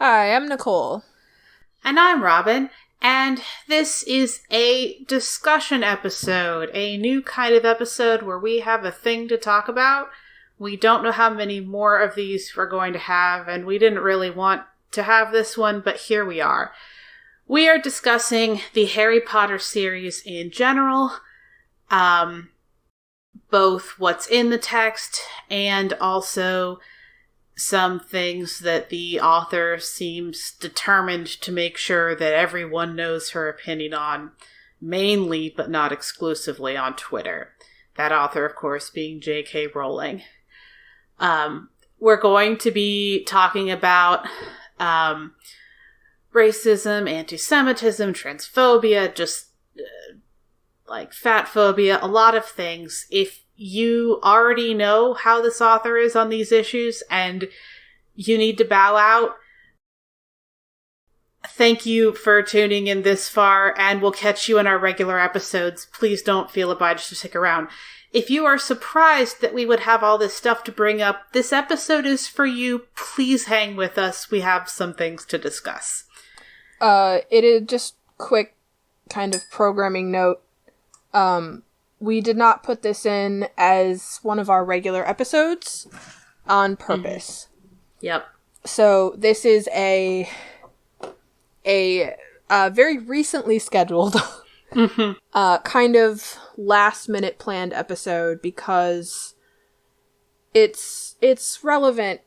Hi, I'm Nicole. And I'm Robin, and this is a discussion episode, a new kind of episode where we have a thing to talk about. We don't know how many more of these we're going to have, and we didn't really want to have this one, but here we are. We are discussing the Harry Potter series in general, both what's in the text and also some things that the author seems determined to make sure that everyone knows her opinion on, mainly but not exclusively on Twitter. That author, of course, being J.K. Rowling. We're going to be talking about racism, anti-Semitism, transphobia, just like fat phobia, a lot of things. If you already know how this author is on these issues and you need to bow out, thank you for tuning in this far, and we'll catch you in our regular episodes. Please don't feel obliged to stick around. If you are surprised that we would have all this stuff to bring up, this episode is for you. Please hang with us. We have some things to discuss. It is just quick kind of programming note. We did not put this in as one of our regular episodes on purpose. Mm-hmm. Yep. So this is a very recently scheduled kind of last minute planned episode because it's relevant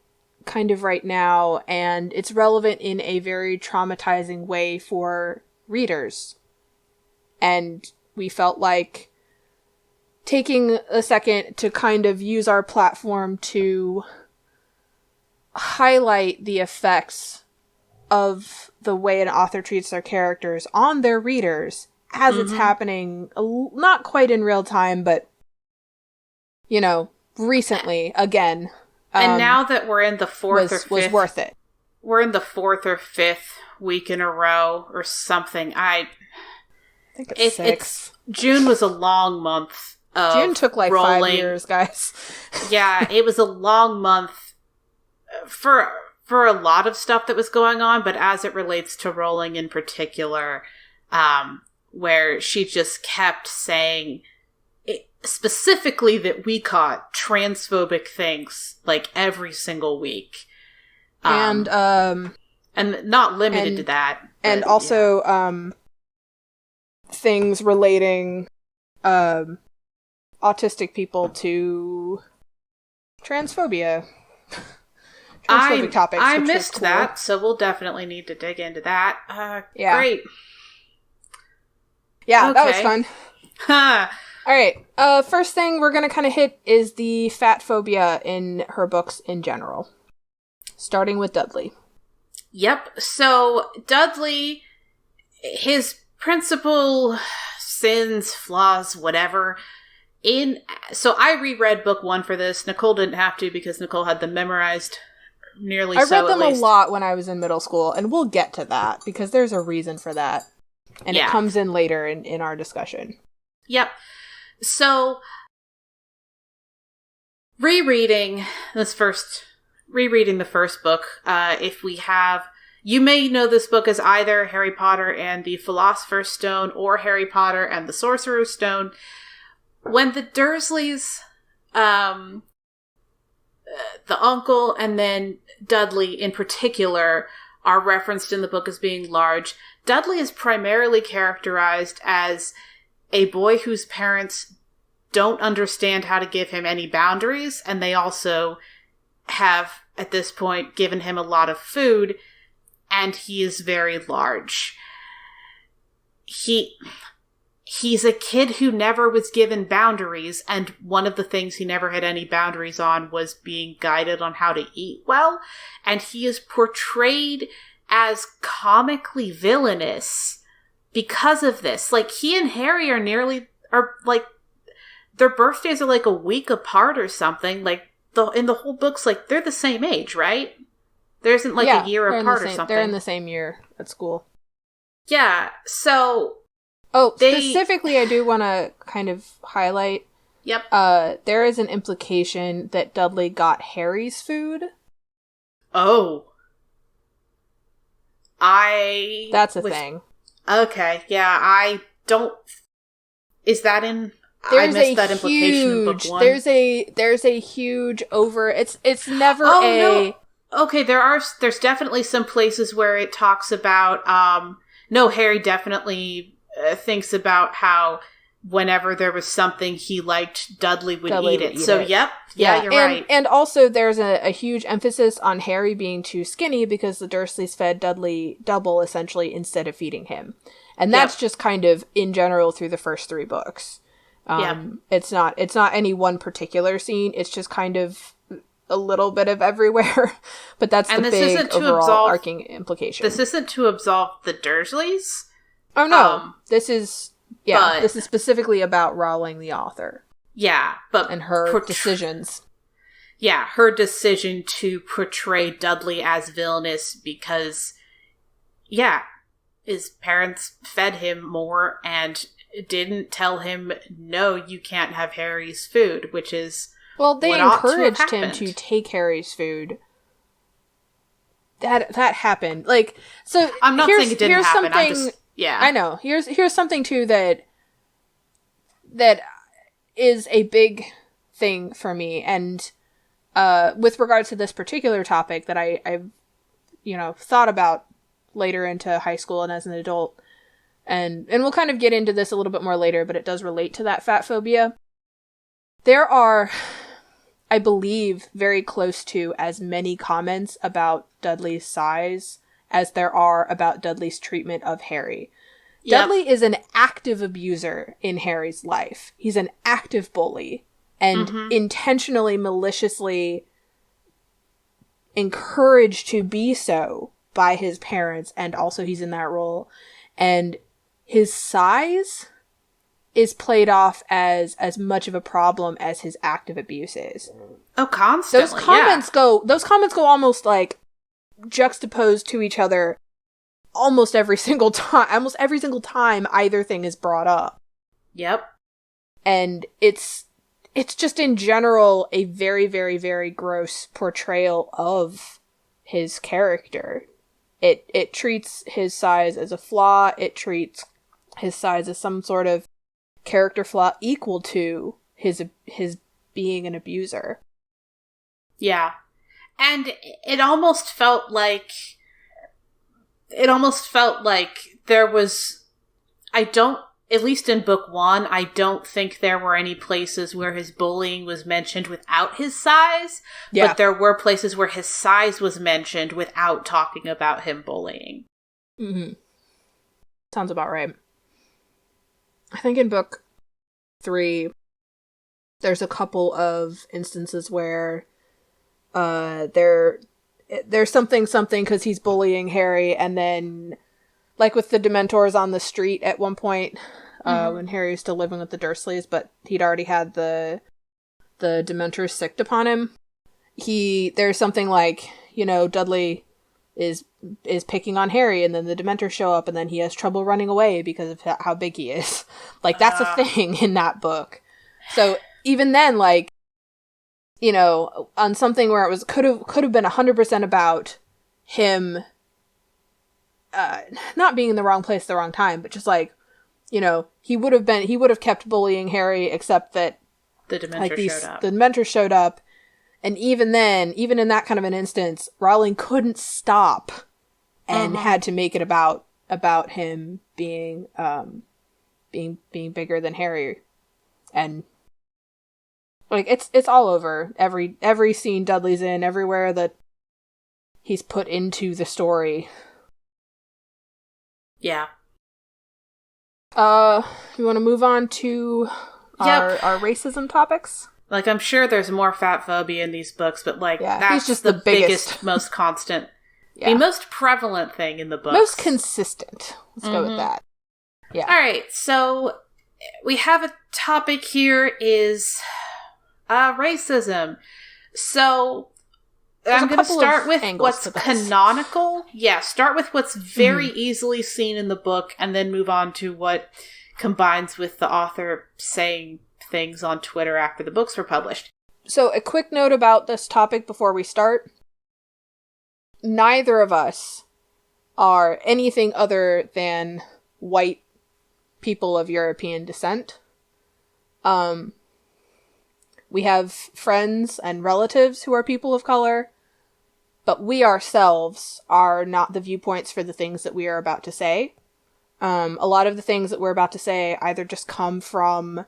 kind of right now, and it's relevant in a very traumatizing way for readers. And we felt like taking a second to kind of use our platform to highlight the effects of the way an author treats their characters on their readers as it's happening, not quite in real time, but, you know, recently, again. And now that we're in the fourth or fifth... was worth it. We're in the fourth or fifth week in a row or something. I think it's six. June was a long month. June took like Rowling. 5 years, guys. Yeah, it was a long month for a lot of stuff that was going on, but as it relates to Rowling in particular, where she just kept saying specifically that we caught transphobic things like every single week. And not limited to that. But, and also things relating autistic people to transphobia. Transphobic topics. I missed cool. that, so we'll definitely need to dig into that. Yeah. Great. Yeah, okay. That was fun. Alright, first thing we're gonna kind of hit is the fat phobia in her books in general. Starting with Dudley. Yep, so Dudley, his principal sins, flaws, whatever... So I reread book 1 for this. Nicole didn't have to because Nicole had them memorized nearly so, I read them a lot when I was in middle school, and we'll get to that because there's a reason for that. And it comes in later in our discussion. Yep. So, rereading the first book, if we have... You may know this book as either Harry Potter and the Philosopher's Stone or Harry Potter and the Sorcerer's Stone. When the Dursleys, the uncle and then Dudley in particular are referenced in the book as being large, Dudley is primarily characterized as a boy whose parents don't understand how to give him any boundaries, and they also have, at this point, given him a lot of food, and he is very large. He's a kid who never was given boundaries, and one of the things he never had any boundaries on was being guided on how to eat well, and he is portrayed as comically villainous because of this. Like, he and Harry are like, their birthdays are like a week apart or something. Like, in the whole book's like, they're the same age, right? There isn't like a year apart or something. They're in the same year at school. Yeah, so... Specifically, I do want to kind of highlight. Yep. There is an implication that Dudley got Harry's food. Oh. That's a thing. Okay, yeah, I don't... Is that in... There's I missed that implication in book one. There's a huge over... It's never No. Okay, there's definitely some places where it talks about... No, Harry definitely thinks about how whenever there was something he liked, Dudley would eat it. So, yep. Yeah, you're right. And also there's a huge emphasis on Harry being too skinny because the Dursleys fed Dudley double, essentially, instead of feeding him. And that's just kind of, in general, through the first 3 books. It's not any one particular scene. It's just kind of a little bit of everywhere. But that's the big overall arcing implication. This isn't to absolve the Dursleys. Oh, no. This is specifically about Rowling, the author. Yeah, but... And her decisions. Yeah, her decision to portray Dudley as villainous because, his parents fed him more and didn't tell him, no, you can't have Harry's food, which is... Well, they encouraged him to take Harry's food. That happened. Like, so... I'm not saying it didn't happen, I'm just... Yeah. I know. Here's something, too, that is a big thing for me. And with regards to this particular topic that I've thought about later into high school and as an adult. And we'll kind of get into this a little bit more later, but it does relate to that fat phobia. There are, I believe, very close to as many comments about Dudley's size as there are about Dudley's treatment of Harry. Yep. Dudley is an active abuser in Harry's life. He's an active bully and intentionally, maliciously encouraged to be so by his parents, and also he's in that role. And his size is played off as much of a problem as his active abuse is. Oh, constantly. Those comments go almost like juxtaposed to each other almost every single time either thing is brought up. Yep. And it's just in general a very, very, very gross portrayal of his character. It treats his size as a flaw. It treats his size as some sort of character flaw equal to his being an abuser. Yeah. And it almost felt like there was, at least in book 1, I don't think there were any places where his bullying was mentioned without his size, but there were places where his size was mentioned without talking about him bullying. Mm-hmm. Sounds about right. I think in book 3, there's a couple of instances where there's something because he's bullying Harry, and then like with the Dementors on the street at one point when Harry was still living with the Dursleys, but he'd already had the Dementors sicked upon him. There's something like, Dudley is picking on Harry, and then the Dementors show up, and then he has trouble running away because of how big he is. Like, that's a thing in that book. So even then, like, on something where it could have been 100% about him not being in the wrong place at the wrong time, but just like, he would have kept bullying Harry, except that the Dementors showed up. And even then, even in that kind of an instance, Rowling couldn't stop and had to make it about him being bigger than Harry. And like, it's all over. Every scene Dudley's in, everywhere that he's put into the story. Yeah. You want to move on to our racism topics? Like, I'm sure there's more fat phobia in these books, but like, that's just the biggest, most constant, the most prevalent thing in the books. Most consistent. Let's go with that. Yeah. All right, so we have a topic here is racism. So I'm going to start with what's canonical. Yeah, start with what's very easily seen in the book, and then move on to what combines with the author saying things on Twitter after the books were published. So a quick note about this topic before we start. Neither of us are anything other than white people of European descent. We have friends and relatives who are people of color, but we ourselves are not the viewpoints for the things that we are about to say. A lot of the things that we're about to say either just come from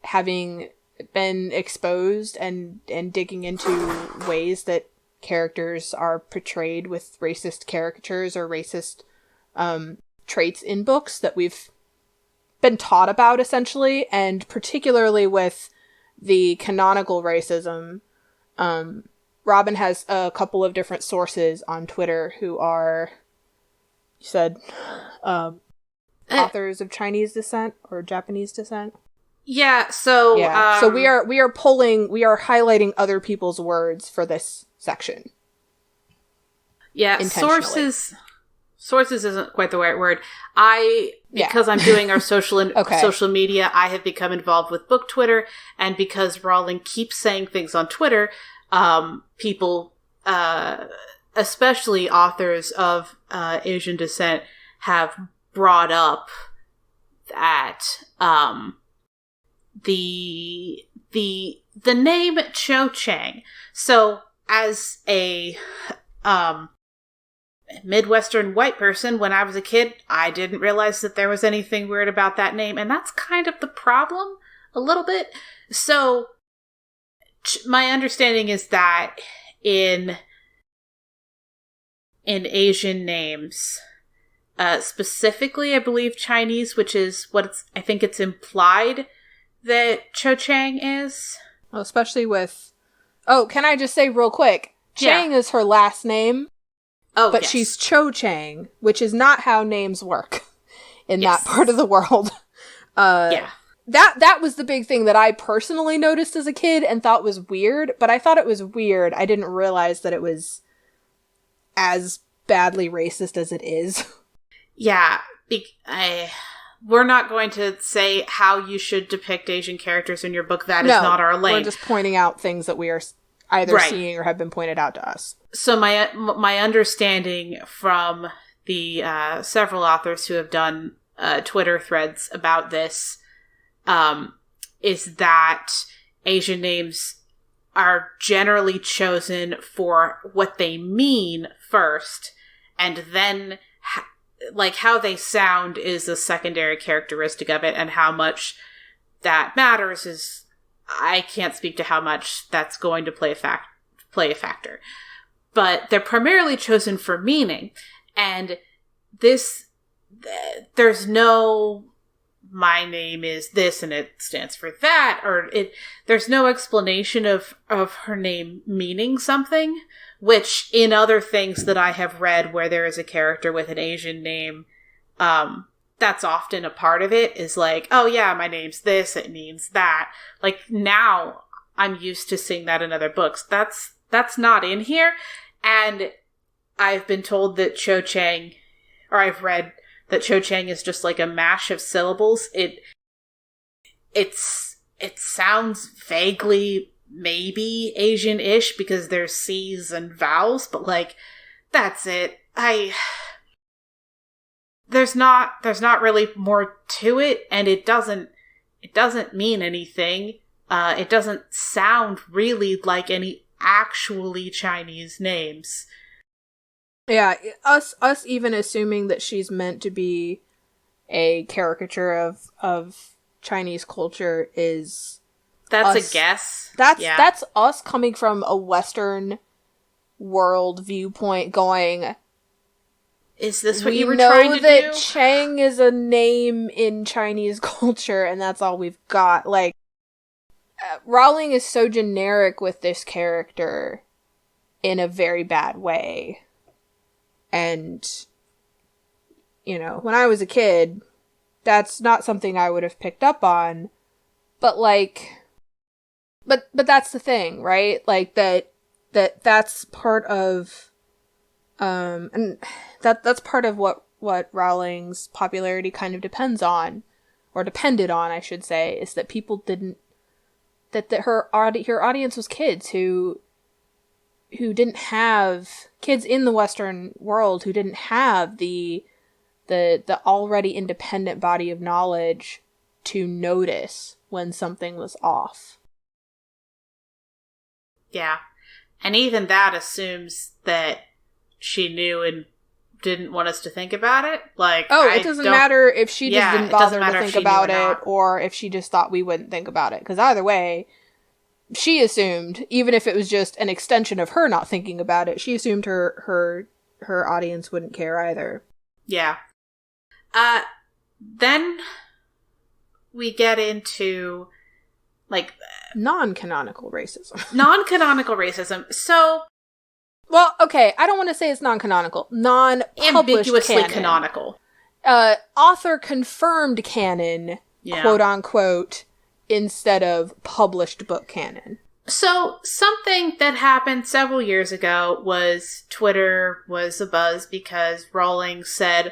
having been exposed and digging into ways that characters are portrayed with racist caricatures or racist traits in books that we've been taught about, essentially, and particularly with the canonical racism. Robin has a couple of different sources on Twitter who are, you said, authors of Chinese descent or Japanese descent. Yeah, so... Yeah, so we are highlighting other people's words for this section. Yeah, sources isn't quite the right word. Because I'm doing our social media, I have become involved with book Twitter, and because Rowling keeps saying things on Twitter, people, especially authors of Asian descent, have brought up that the name Cho Chang. So, as a Midwestern white person, when I was a kid, I didn't realize that there was anything weird about that name, and that's kind of the problem, a little bit. So, my understanding is that in Asian names, specifically, I believe Chinese, which is what I think it's implied that Cho Chang is. Well, especially with... Oh, can I just say real quick? Chang is her last name. Oh, but yes. She's Cho Chang, which is not how names work in that part of the world. That was the big thing that I personally noticed as a kid and thought was weird, but I thought it was weird. I didn't realize that it was as badly racist as it is. Yeah, we're not going to say how you should depict Asian characters in your book. That is not our lane. We're just pointing out things that we are either seeing or have been pointed out to us. So my understanding from the several authors who have done Twitter threads about this is that Asian names are generally chosen for what they mean first, and then how they sound is a secondary characteristic of it, and how much that matters is, I can't speak to how much that's going to play a factor. But they're primarily chosen for meaning, and there's no my name is this and it stands for that, or there's no explanation of her name meaning something, which in other things that I have read where there is a character with an Asian name, that's often a part of it, is like, oh yeah, my name's this, it means that. Like, now I'm used to seeing that in other books. That's not in here, and I've been told that Cho Chang, or I've read that Cho Chang is just like a mash of syllables. It sounds vaguely maybe Asian-ish because there's C's and vowels, but like, that's it. There's not really more to it, and it doesn't mean anything. It doesn't sound really like any actually Chinese names. Yeah, us even assuming that she's meant to be a caricature of Chinese culture is... That's a guess. That's us coming from a Western world viewpoint going... Is this what you were trying to do? We know that Chang is a name in Chinese culture, and that's all we've got. Like, Rowling is so generic with this character in a very bad way. And, you know, when I was a kid, that's not something I would have picked up on. But, like... But that's the thing, right? Like, that's part of... and that's part of what Rowling's popularity kind of depends on, or depended on, I should say, is that people didn't... That her audience was kids who didn't have kids in the Western world who didn't have the already independent body of knowledge to notice when something was off. Yeah. And even that assumes that she knew and didn't want us to think about it. Like, it doesn't matter if she just didn't bother to think about it, or if she just thought we wouldn't think about it. Because either way, she assumed, even if it was just an extension of her not thinking about it, she assumed her audience wouldn't care either. Yeah. Then we get into, like... non-canonical racism. Non-canonical racism. So... Well, okay, I don't want to say it's non-canonical. Non-published ambiguously canon. Canonical. Author-confirmed canon, quote-unquote, instead of published book canon. So, something that happened several years ago was Twitter was abuzz because Rowling said,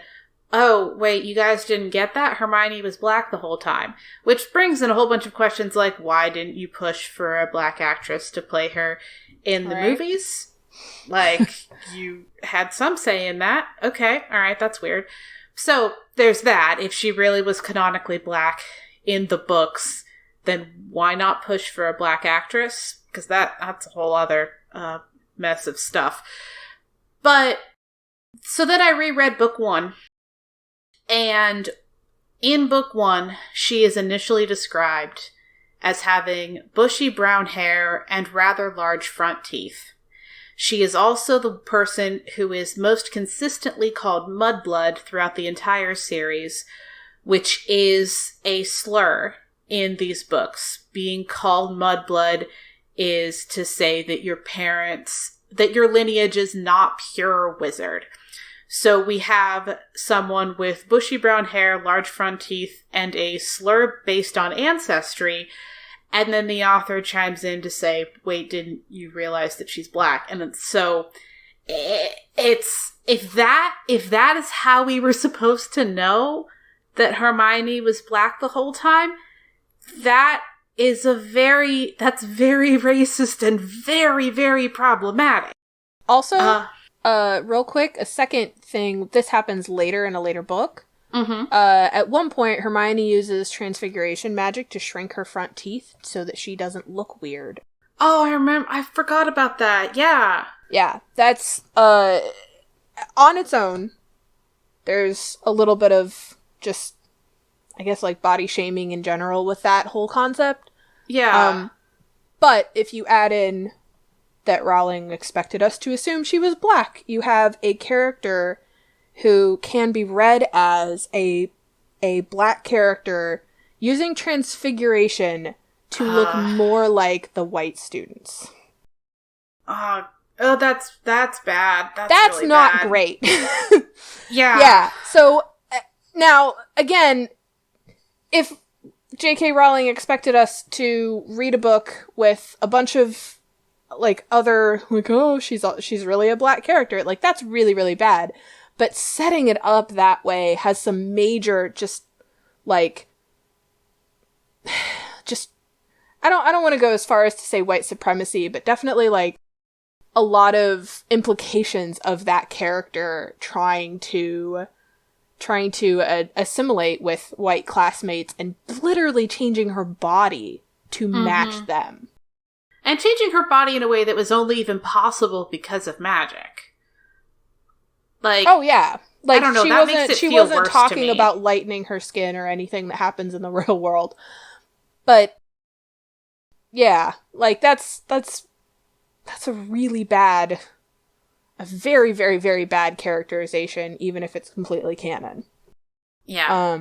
oh, wait, you guys didn't get that? Hermione was black the whole time. Which brings in a whole bunch of questions like, why didn't you push for a black actress to play her in the movies? Like, you had some say in that. Okay, alright, that's weird. So, there's that. If she really was canonically black in the books, then why not push for a black actress? Because that's a whole other mess of stuff. But, so then I reread book 1. And in book 1, she is initially described as having bushy brown hair and rather large front teeth. She is also the person who is most consistently called Mudblood throughout the entire series, which is a slur in these books. Being called Mudblood is to say that your lineage is not pure wizard. So we have someone with bushy brown hair, large front teeth, and a slur based on ancestry, and then the author chimes in to say, wait, didn't you realize that she's black? And so it's if that is how we were supposed to know that Hermione was black the whole time, that's very racist and very, very problematic. Also, real quick, a second thing, this happens later in a later book. Mm-hmm. At one point, Hermione uses transfiguration magic to shrink her front teeth so that she doesn't look weird. Oh, I forgot about that. Yeah. Yeah, that's, on its own, there's a little bit of just, I guess, like, body shaming in general with that whole concept. Yeah. But if you add in that Rowling expected us to assume she was black, you have a character who can be read as a black character using transfiguration to look more like the white students. Oh, that's bad. That's really not bad. Great. Yeah. Yeah. So, now, again, if J.K. Rowling expected us to read a book with a bunch of, like, other, like, oh, she's really a black character, like, that's really, really bad. But setting it up that way has some major, just, like, I don't want to go as far as to say white supremacy, but definitely, like, a lot of implications of that character trying to assimilate with white classmates and literally changing her body to match them. And changing her body in a way that was only even possible because of magic. Like, oh yeah, like, I don't know, she wasn't talking about lightening her skin or anything that happens in the real world. But yeah, like, that's a really bad, a very, very, very bad characterization, even if it's completely canon. Yeah.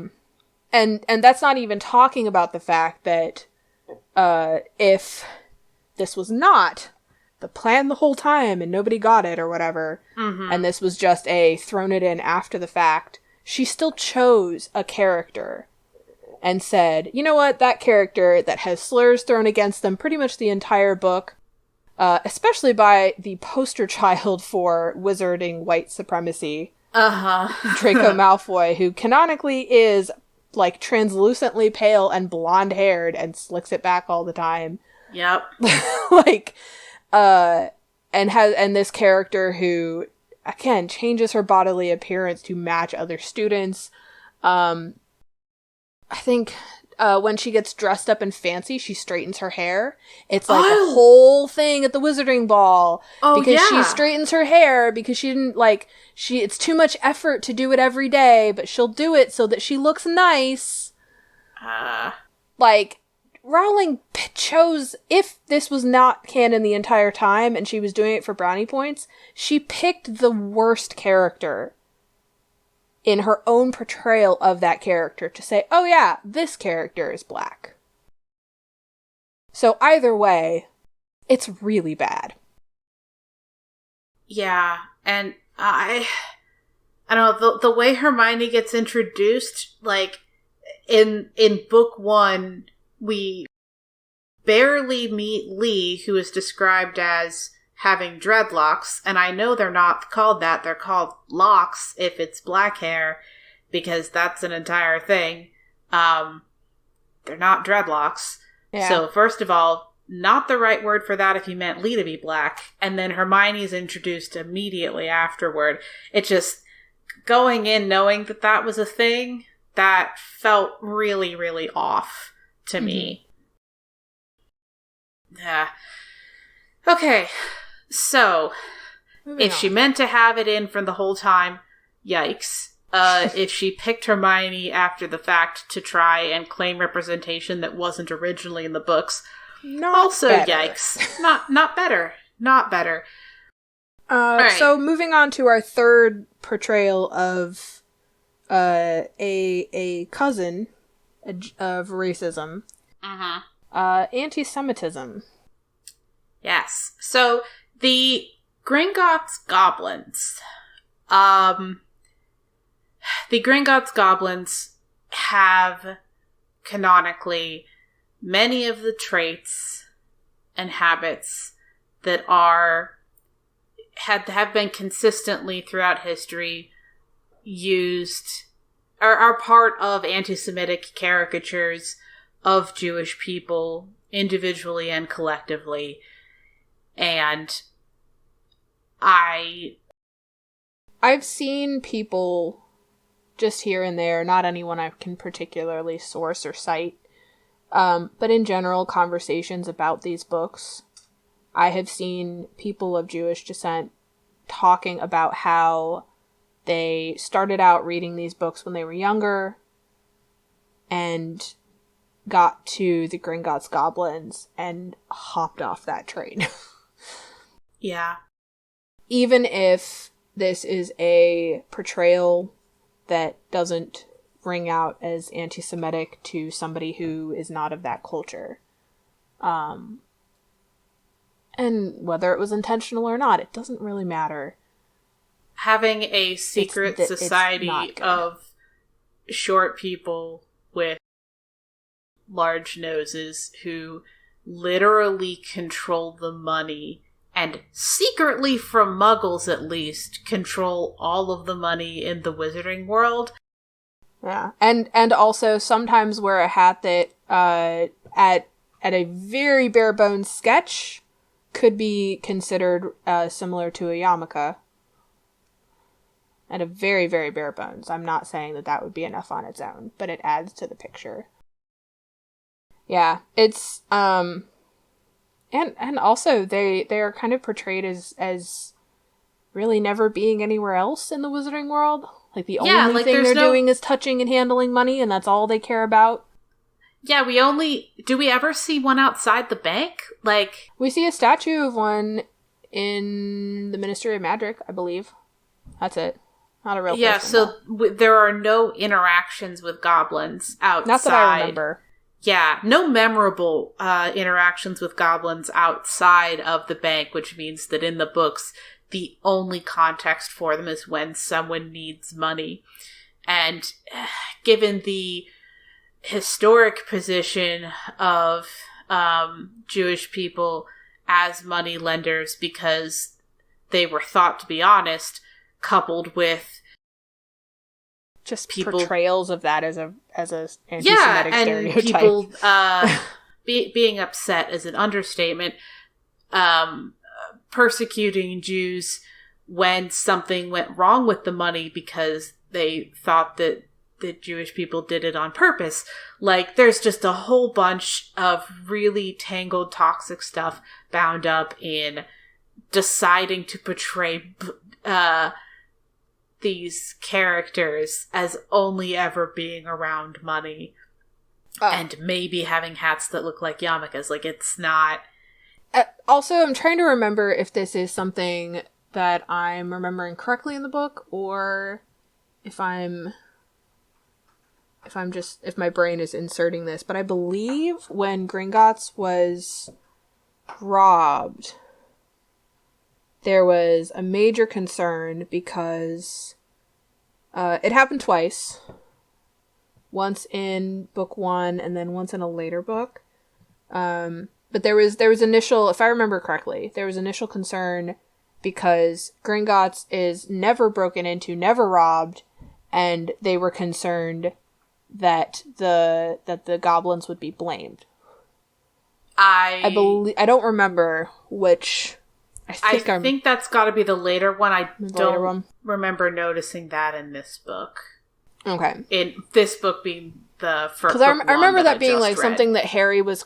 And that's not even talking about the fact that if this was not the plan the whole time and nobody got it or whatever, and this was just a thrown it in after the fact, she still chose a character and said, you know what, that character that has slurs thrown against them pretty much the entire book, especially by the poster child for wizarding white supremacy, Draco Malfoy, who canonically is, like, translucently pale and blonde-haired and slicks it back all the time. Yep. Like, and this character who, again, changes her bodily appearance to match other students. I think when she gets dressed up and fancy, she straightens her hair. It's like a whole thing at the Wizarding Ball. Oh, because yeah. she straightens her hair because she didn't, it's too much effort to do it every day, but she'll do it so that she looks nice. Rowling chose, if this was not canon the entire time and she was doing it for brownie points, she picked the worst character in her own portrayal of that character to say, oh yeah, this character is black. So either way, it's really bad. Yeah, and I don't know, the way Hermione gets introduced, in book 1, we barely meet Lee, who is described as having dreadlocks, and I know they're not called that, they're called locks if it's black hair, because that's an entire thing. They're not dreadlocks. Yeah. So first of all, not the right word for that if you meant Lee to be black, and then Hermione's introduced immediately afterward. It just, going in knowing that was a thing, that felt really, really off to me. Yeah. Okay. So, if she meant to have it in for the whole time, yikes. If she picked Hermione after the fact to try and claim representation that wasn't originally in the books, also better. Yikes. Not better. Not better. Right. So, moving on to our third portrayal of a cousin of racism. Anti-Semitism. Yes. So, the Gringotts goblins. The Gringotts goblins have, canonically, many of the traits and habits that have been consistently throughout history used, are part of anti-Semitic caricatures of Jewish people, individually and collectively. And I've seen people just here and there, not anyone I can particularly source or cite, but in general, conversations about these books. I have seen people of Jewish descent talking about how they started out reading these books when they were younger and got to the Gringotts goblins and hopped off that train. Yeah. Even if this is a portrayal that doesn't ring out as anti-Semitic to somebody who is not of that culture. And whether it was intentional or not, it doesn't really matter. Having a secret society of short people with large noses who literally control the money, and secretly, from Muggles at least, control all of the money in the wizarding world. Yeah, and also sometimes wear a hat that, at a very bare bones sketch, could be considered similar to a yarmulke. At a very, very bare bones. I'm not saying that would be enough on its own, but it adds to the picture. Yeah, it's, and also they are kind of portrayed as really never being anywhere else in the wizarding world. Like, the only thing they're doing is touching and handling money, and that's all they care about. Yeah, do we ever see one outside the bank? We see a statue of one in the Ministry of Magic, I believe. That's it. Not a real person. Yeah, so there are no interactions with goblins outside. Not that I remember. Yeah, no memorable interactions with goblins outside of the bank, which means that in the books, the only context for them is when someone needs money. And given the historic position of Jewish people as money lenders, because they were thought to be honest, coupled with just portrayals of that as a anti-Semitic stereotype. And people being upset is an understatement. persecuting Jews when something went wrong with the money because they thought that the Jewish people did it on purpose. Like, there's just a whole bunch of really tangled, toxic stuff bound up in deciding to portray these characters as only ever being around money and maybe having hats that look like yarmulkes. Like, it's not... Also, I'm trying to remember if this is something that I'm remembering correctly in the book, or if my brain is inserting this, but I believe when Gringotts was robbed, there was a major concern because it happened twice. Once in book 1 and then once in a later book. But there was initial, if I remember correctly, there was initial concern because Gringotts is never broken into, never robbed, and they were concerned that the goblins would be blamed. I don't remember which. I think that's got to be the later one. I don't remember noticing that in this book. Okay. In this book being the first, because I remember that being like read. Something that Harry was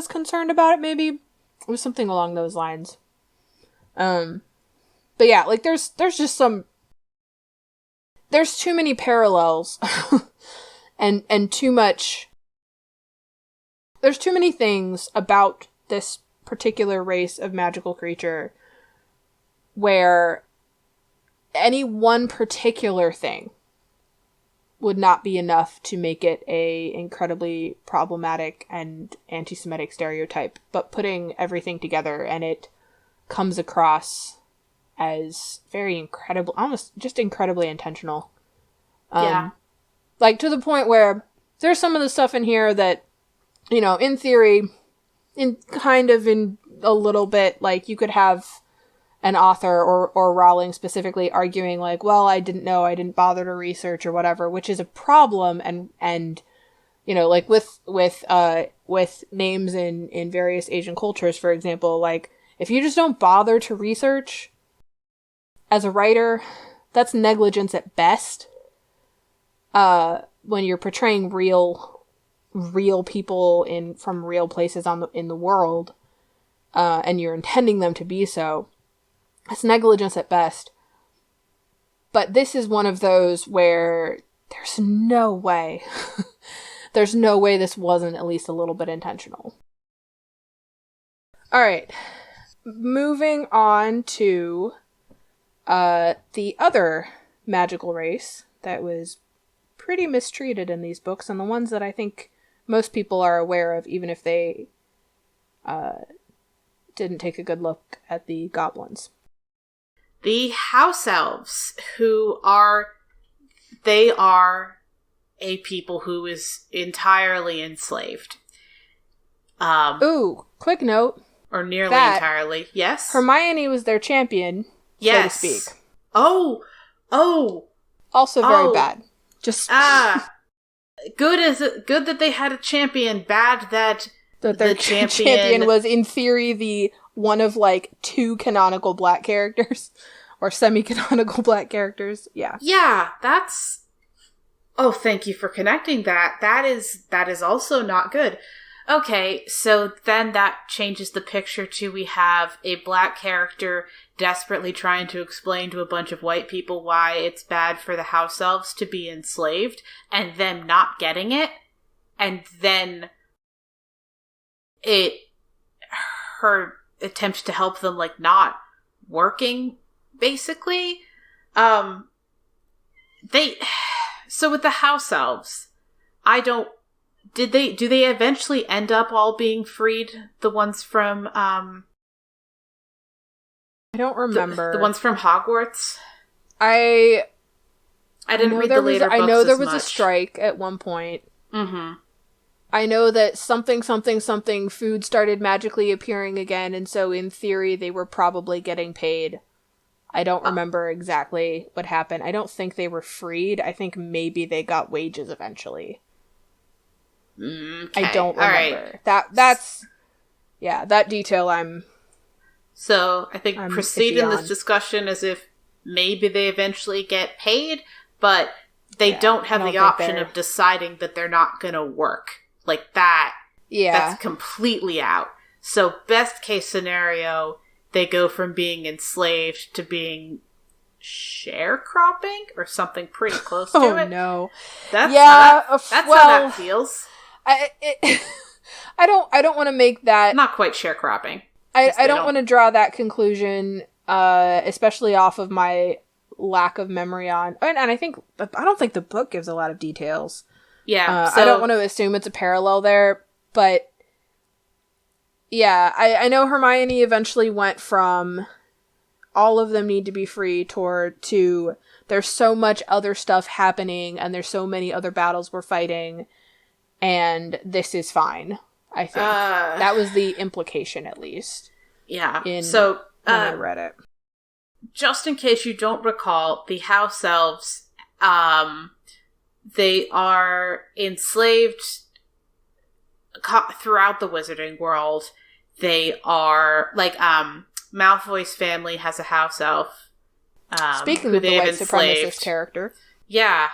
concerned about. It maybe it was something along those lines. But yeah, like there's just there's too many parallels, and too much. There's too many things about this particular race of magical creature where any one particular thing would not be enough to make it a incredibly problematic and anti-Semitic stereotype, but putting everything together and it comes across as very incredible, almost just incredibly intentional. Yeah. Like to the point where there's some of the stuff in here that, you know, in theory, in a little bit, like you could have an author or Rowling specifically arguing like, well, I didn't know, I didn't bother to research or whatever, which is a problem. And, you know, like with names in various Asian cultures, for example, like if you just don't bother to research as a writer, that's negligence at best. When you're portraying real people from real places in the world, and you're intending them to be so, it's negligence at best. But this is one of those where there's no way this wasn't at least a little bit intentional. All right, moving on to the other magical race that was pretty mistreated in these books, and the ones that I think most people are aware of, even if they didn't take a good look at the goblins. The house elves, they are a people who is entirely enslaved. Quick note. Or nearly entirely. Yes? Hermione was their champion, yes. so to speak. Oh! Also very bad. Just good that they had a champion. Bad that their champion was in theory the one of like 2 canonical black characters or semi-canonical black characters. Yeah, that's. Oh, thank you for connecting that. That is also not good. Okay, so then that changes the picture to we have a black character desperately trying to explain to a bunch of white people why it's bad for the house elves to be enslaved, and them not getting it, and then her attempt to help them, like, not working, basically. So with the house elves, do they eventually end up all being freed? The ones from, I don't remember. The ones from Hogwarts? I didn't read the later books. I know there was a strike at one point. Mm-hmm. I know that something food started magically appearing again, and so in theory they were probably getting paid. I don't remember exactly what happened. I don't think they were freed. I think maybe they got wages eventually. Okay. I don't remember. Right. That's that detail I'm So I think I'm proceed iffy in this on. discussion as if maybe they eventually get paid, but they don't have the option of deciding that they're not going to work. Like that, that's completely out. So best case scenario, they go from being enslaved to being sharecropping or something pretty close to it. Oh no. That's how that feels. I don't want to make that... Not quite sharecropping. I don't want to draw that conclusion, especially off of my lack of memory on... And I don't think the book gives a lot of details. Yeah. I don't want to assume it's a parallel there, but... Yeah, I know Hermione eventually went from all of them need to be free to there's so much other stuff happening and there's so many other battles we're fighting and this is fine, I think. That was the implication, at least. Yeah. When I read it. Just in case you don't recall, the house elves, they are enslaved throughout the wizarding world. They are, like, Malfoy's family has a house elf. Speaking of the white supremacist character. Yeah.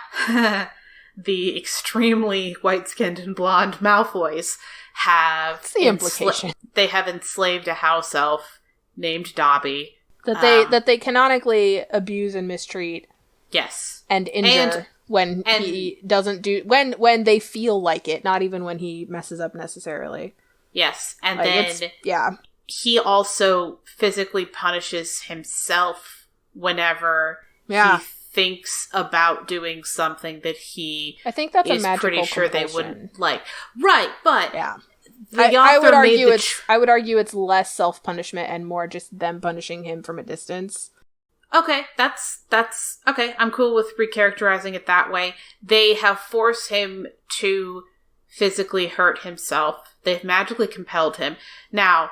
The extremely white-skinned and blonde Malfoys have... That's the implication. They have enslaved a house elf named Dobby. That they canonically abuse and mistreat. Yes. And injure when he doesn't do... When they feel like it, not even when he messes up necessarily. Yes. And then... Yeah. He also physically punishes himself whenever he thinks about doing something that he I think that's is a magical pretty sure compulsion. They wouldn't like. Right, but I would argue it's less self-punishment and more just them punishing him from a distance. Okay, that's okay. I'm cool with recharacterizing it that way. They have forced him to physically hurt himself. They've magically compelled him. Now,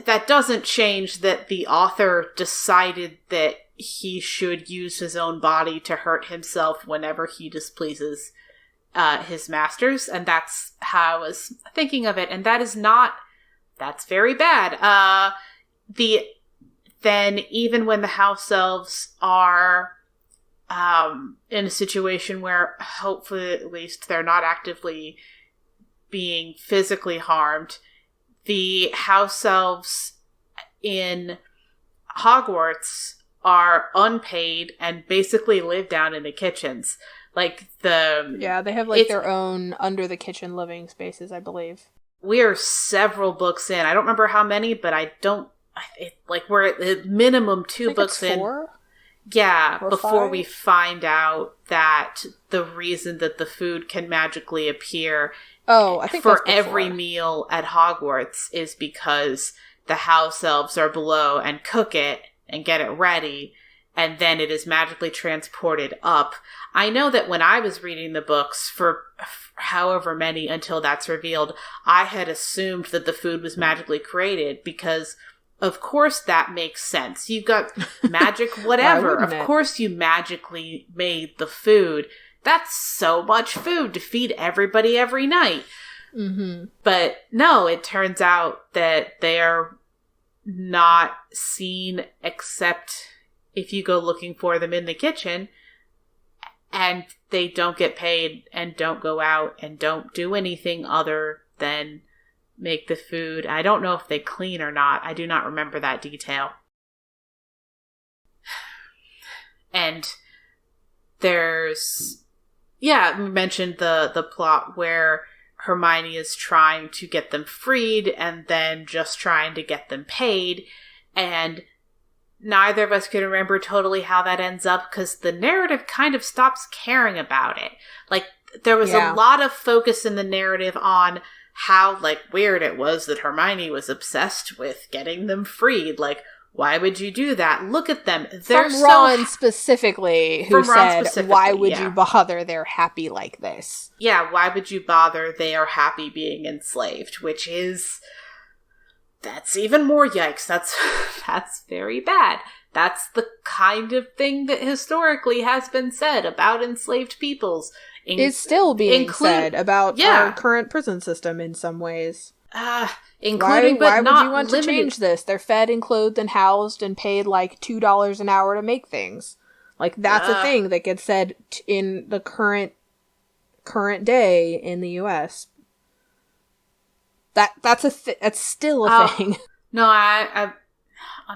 that doesn't change that the author decided that he should use his own body to hurt himself whenever he displeases his masters, and that's how I was thinking of it, and that's very bad. Then even when the house elves are in a situation where hopefully at least they're not actively being physically harmed, the house elves in Hogwarts are unpaid and basically live down in the kitchens. Like they have like their own under the kitchen living spaces, I believe. We are several books in. I don't remember how many, but we're at minimum 2 books in. 4? Yeah, or before 5? We find out that the reason that the food can magically appear I think for every meal at Hogwarts is because the house elves are below and cook it and get it ready, and then it is magically transported up. I know that when I was reading the books for however many until that's revealed, I had assumed that the food was magically created because, of course, that makes sense. You've got magic whatever. Of course you magically made the food. That's so much food to feed everybody every night. Mm-hmm. But no, it turns out that they are not seen except if you go looking for them in the kitchen, and they don't get paid and don't go out and don't do anything other than make the food. I don't know if they clean or not. I do not remember that detail. And there's... Yeah, we mentioned the plot where Hermione is trying to get them freed and then just trying to get them paid. And neither of us can remember totally how that ends up because the narrative kind of stops caring about it. Like, there was a lot of focus in the narrative on how, like, weird it was that Hermione was obsessed with getting them freed. Like, why would you do that? Look at them. They're from Ron specifically, who said, why would you bother? They're happy like this. Yeah, why would you bother? They are happy being enslaved, which is... That's even more yikes. That's very bad. That's the kind of thing that historically has been said about enslaved peoples. Is still being said about our current prison system in some ways. Including but why not would you want limited. to change this? They're fed and clothed and housed and paid like $2 an hour to make things. Like, that's a thing that gets said in the current day in the U.S. That's still a thing. No, I'm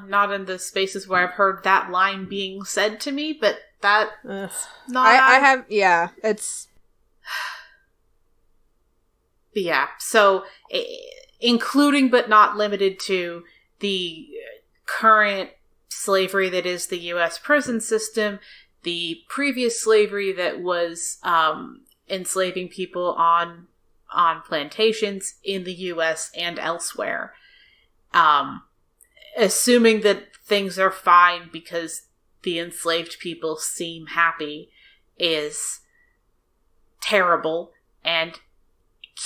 not in the spaces where I've heard that line being said to me, but that not. I have, yeah, it's. But yeah, so including but not limited to the current slavery that is the U.S. prison system, the previous slavery that was enslaving people on plantations in the U.S. and elsewhere. Assuming that things are fine because the enslaved people seem happy is terrible and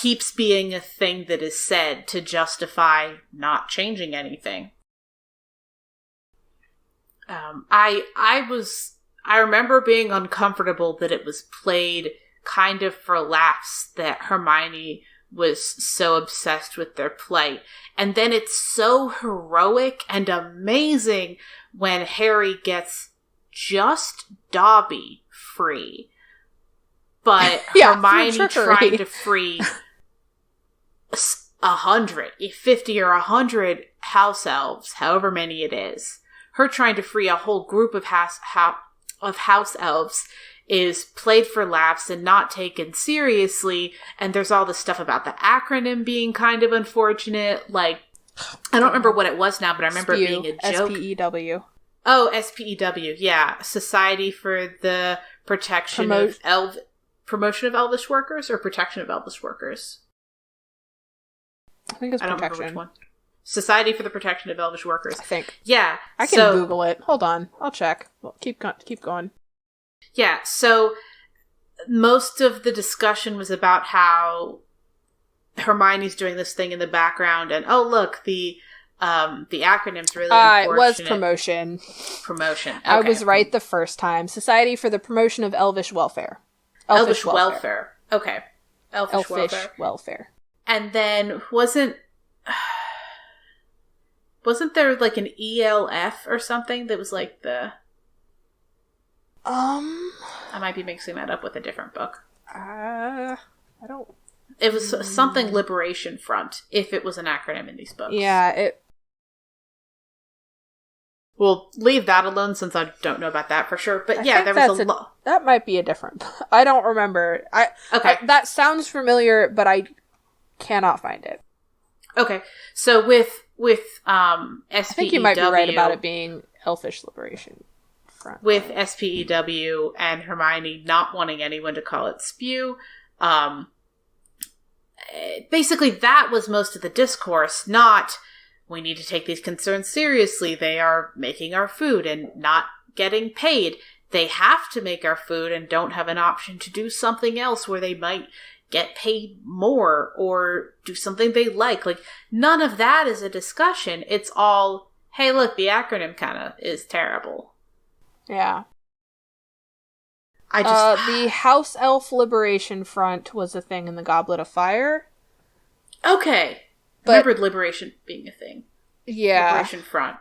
keeps being a thing that is said to justify not changing anything. I remember being uncomfortable that it was played kind of for laughs that Hermione was so obsessed with their plight. And then it's so heroic and amazing when Harry gets just Dobby free. But Hermione trying to free 50 or 100 house elves, however many it is. Her trying to free a whole group of house elves is played for laughs and not taken seriously. And there's all this stuff about the acronym being kind of unfortunate. Like, I don't remember what it was now, but I remember it being a joke. SPEW. Oh, SPEW, yeah. Society for the Protection of Promotion of Elvish Workers or Protection of Elvish Workers? I think it's Protection. I don't remember which one. Society for the Protection of Elvish Workers. I think. Yeah. I can Google it. Hold on. I'll check. Well, keep going. Yeah, so most of the discussion was about how Hermione's doing this thing in the background and, oh, look, the acronym's really unfortunate. It was promotion. Promotion. Okay. I was right the first time. Society for the Promotion of Elvish Welfare. Elvish Welfare. Okay. Elfish Welfare. And then wasn't there like an ELF or something that was like the... I might be mixing that up with a different book. I don't... It was something Liberation Front, if it was an acronym in these books. Yeah, We'll leave that alone since I don't know about that for sure. But yeah, there was a lot. That might be a different... I don't remember. That sounds familiar, but I cannot find it. Okay, so with SPEW... I think you might be right about it being Elfish Liberation Front. With SPEW and Hermione not wanting anyone to call it spew, basically that was most of the discourse, not... We need to take these concerns seriously. They are making our food and not getting paid. They have to make our food and don't have an option to do something else where they might get paid more or do something they like. Like, none of that is a discussion. It's all, hey, look, the acronym kind of is terrible. Yeah. The House Elf Liberation Front was a thing in the Goblet of Fire. Okay. I remembered Liberation being a thing. Yeah. Liberation Front.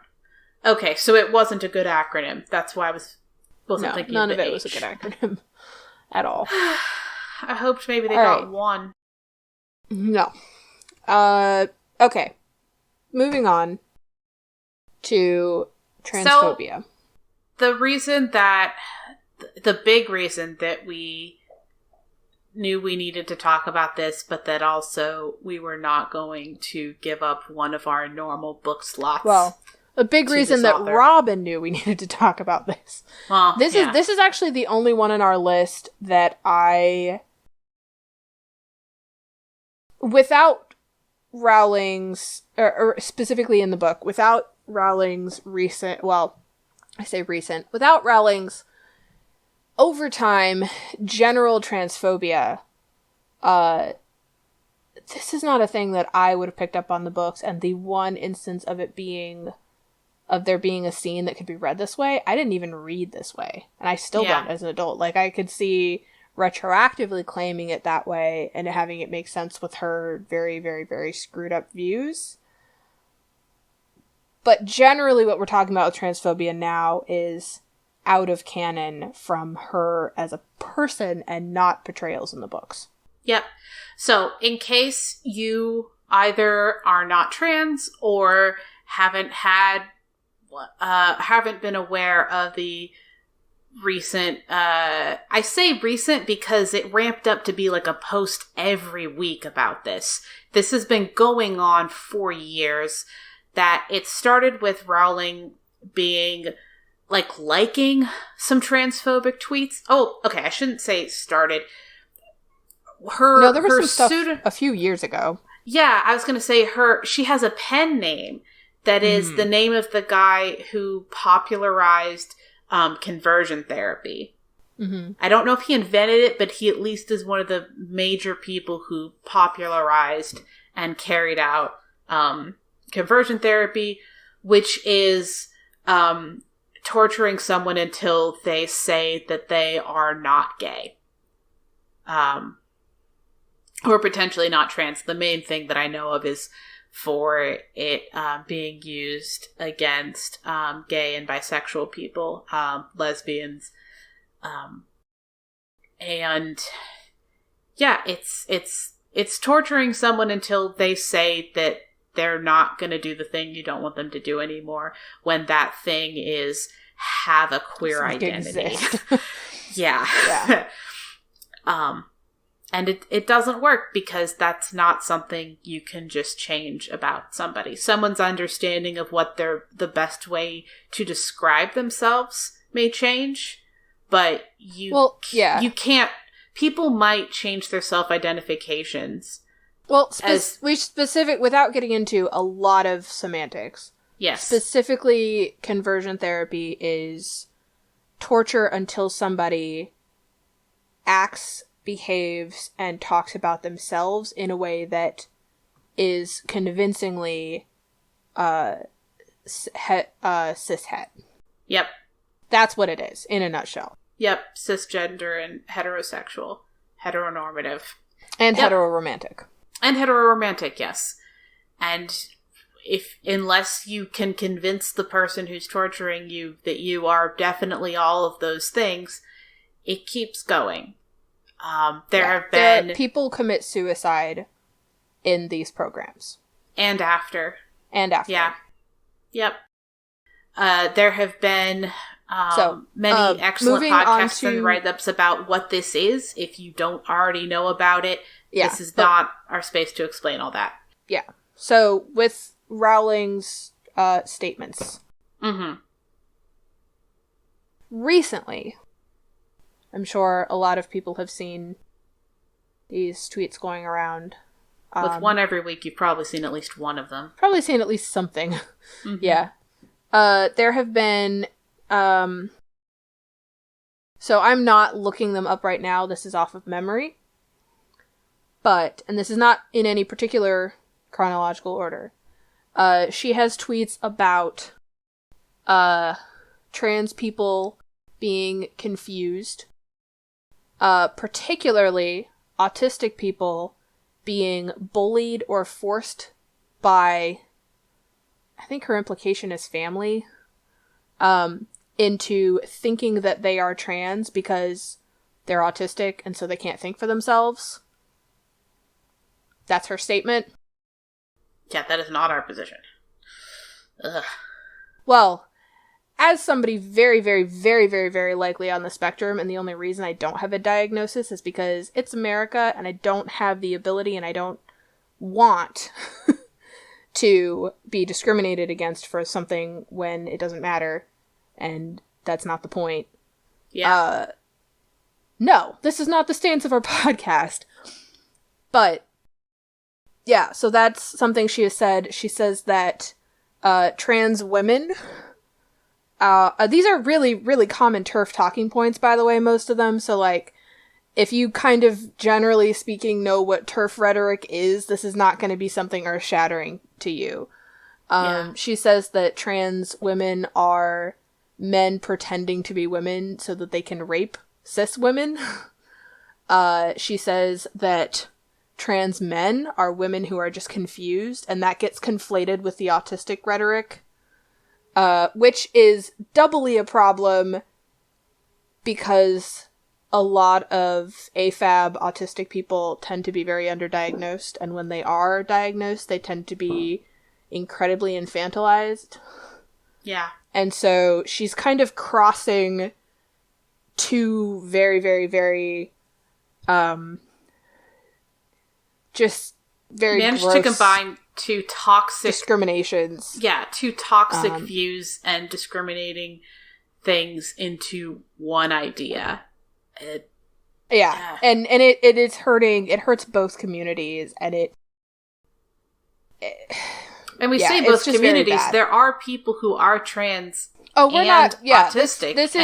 Okay, so it wasn't a good acronym. That's why I wasn't thinking none of it was a good acronym at all. I hoped maybe they got one. No. Okay. Moving on to transphobia. So, the big reason that we knew we needed to talk about this, but that also we were not going to give up one of our normal book slots. Well, a big reason that Robin knew we needed to talk about this. Well, this is actually the only one on our list that without Rowling's, or specifically in the book, without Rowling's without Rowling's over time general transphobia, this is not a thing that I would have picked up on the books, and the one instance of there being a scene that could be read this way, I didn't even read this way, and I still don't as an adult. Like, I could see retroactively claiming it that way and having it make sense with her very, very, very screwed up views. But generally what we're talking about with transphobia now is out of canon from her as a person and not portrayals in the books. Yep. So in case you either are not trans or haven't been aware of the recent, I say recent because it ramped up to be like a post every week about this. This has been going on for years. That it started with Rowling being, liking some transphobic tweets. Oh, okay, I shouldn't say started. There was some stuff a few years ago. Yeah, I was going to say she has a pen name that is the name of the guy who popularized conversion therapy. Mm-hmm. I don't know if he invented it, but he at least is one of the major people who popularized and carried out conversion therapy, which is torturing someone until they say that they are not gay. Or potentially not trans. The main thing that I know of is for it being used against gay and bisexual people, lesbians. And yeah, it's torturing someone until they say that they're not going to do the thing you don't want them to do anymore, when that thing is have a queer identity. Yeah. And it doesn't work because that's not something you can just change about somebody. Someone's understanding of what the best way to describe themselves may change, but you can't. People might change their self-identifications. Well, without getting into a lot of semantics. Yes. Specifically, conversion therapy is torture until somebody acts, behaves, and talks about themselves in a way that is convincingly cishet. Yep. That's what it is, in a nutshell. Yep. Cisgender and heterosexual. Heteronormative. And heteroromantic. And heteroromantic, yes. And unless you can convince the person who's torturing you that you are definitely all of those things, it keeps going. People commit suicide in these programs. And after. Yeah. Yep. There have been many excellent podcasts and write-ups about what this is. If you don't already know about it, this is not our space to explain all that. Yeah. So, with Rowling's statements. Mm-hmm. Recently, I'm sure a lot of people have seen these tweets going around. With one every week, you've probably seen at least one of them. Probably seen at least something. Mm-hmm. Yeah. There have been... so I'm not looking them up right now. This is off of memory. But, and this is not in any particular chronological order, she has tweets about trans people being confused, particularly autistic people being bullied or forced by, I think her implication is family, into thinking that they are trans because they're autistic and so they can't think for themselves. That's her statement. Yeah, that is not our position. Ugh. Well, as somebody very, very, very, very, very likely on the spectrum, and the only reason I don't have a diagnosis is because it's America and I don't have the ability and I don't want to be discriminated against for something when it doesn't matter, and that's not the point. Yeah. No, this is not the stance of our podcast. But yeah, so that's something she has said. She says that trans women, these are really, really common TERF talking points, by the way, most of them. So, like, if you kind of, generally speaking, know what TERF rhetoric is, this is not going to be something earth-shattering to you. She says that trans women are men pretending to be women so that they can rape cis women. She says that trans men are women who are just confused, and that gets conflated with the autistic rhetoric, which is doubly a problem because a lot of AFAB autistic people tend to be very underdiagnosed, and when they are diagnosed, they tend to be incredibly infantilized. Yeah. And so she's kind of crossing two very, very, very, just very managed gross to combine two toxic discriminations. Yeah, two toxic views and discriminating things into one idea. And it is hurting. It hurts both communities, and and we say both communities. There are people who are trans. Oh, we're not. Yeah, autistic. This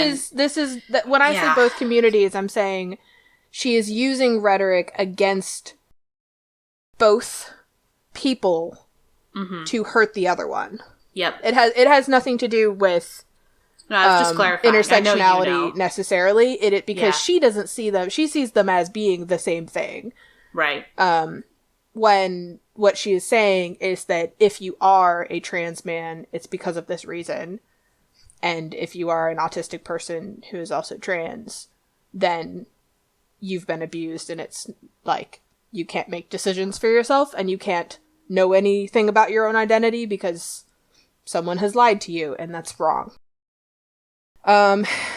is when I say both communities, I'm saying she is using rhetoric against both people to hurt the other one. Yep. It has nothing to do with just clarifying. Intersectionality necessarily. Because she doesn't see them. She sees them as being the same thing. Right. When what she is saying is that if you are a trans man, it's because of this reason. And if you are an autistic person who is also trans, then you've been abused, and it's like you can't make decisions for yourself, and you can't know anything about your own identity because someone has lied to you, and that's wrong.